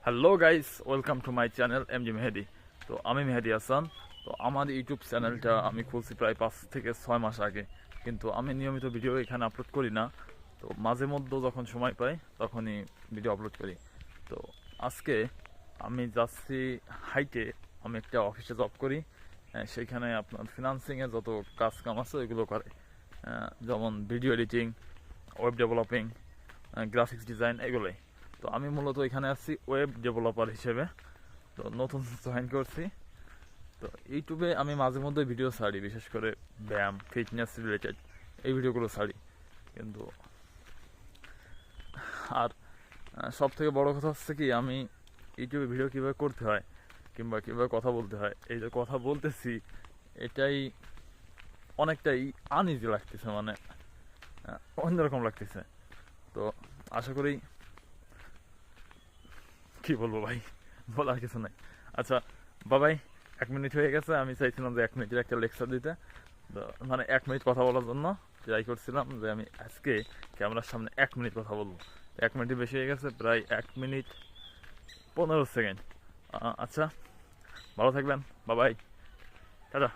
Hello guys, welcome to my channel MG Mehedi. তো আমি মেহেদি হাসান। তো আমার ইউটিউব চ্যানেলটা আমি খুলছি প্রায় 5 থেকে 6 মাস আগে, কিন্তু আমি নিয়মিত ভিডিও এখানে আপলোড করি না। তো মাঝে মধ্যে যখন সময় পাই তখনই ভিডিও আপলোড করি। তো আজকে আমি যাচ্ছি হাইটে। আমি একটা অফিসে জব করি। সেইখানে আপনার ফিনান্সিংয়ে যত কাজ কাম আছে ওইগুলো করে, যেমন video editing, web developing, graphics design, এগুলোই। তো আমি মূলত এখানে আসছি ওয়েব ডেভেলপার হিসেবে। তো নতুন জয়েন করছি। তো ইউটিউবে আমি মাঝে মধ্যে ভিডিও ছাড়ি, বিশেষ করে ব্যায়াম, ফিটনেস রিলেটেড এই ভিডিওগুলো ছাড়ি। কিন্তু আর সব থেকে বড় কথা হচ্ছে কি, আমি ইউটিউবে ভিডিও কীভাবে করতে হয় কিংবা কীভাবে কথা বলতে হয়, এই যে কথা বলতেছি এটাই অনেকটাই আনইজি লাগতেছে, মানে অন্যরকম লাগতেছে। তো আশা করি, কি বলবো ভাই, বলার কিছু নাই। আচ্ছা বাবাই, 1 মিনিট হয়ে গেছে। আমি চাইছিলাম যে 1 মিনিটের একটা লেকচার দিতে, তো মানে 1 মিনিট কথা বলার জন্য ট্রাই করছিলাম যে আমি আজকে ক্যামেরার সামনে 1 মিনিট কথা বলবো। 1 মিনিট বেশি হয়ে গেছে, প্রায় 1 মিনিট 15 সেকেন্ড। আচ্ছা, ভালো থাকবেন, বাবাই, টাটা।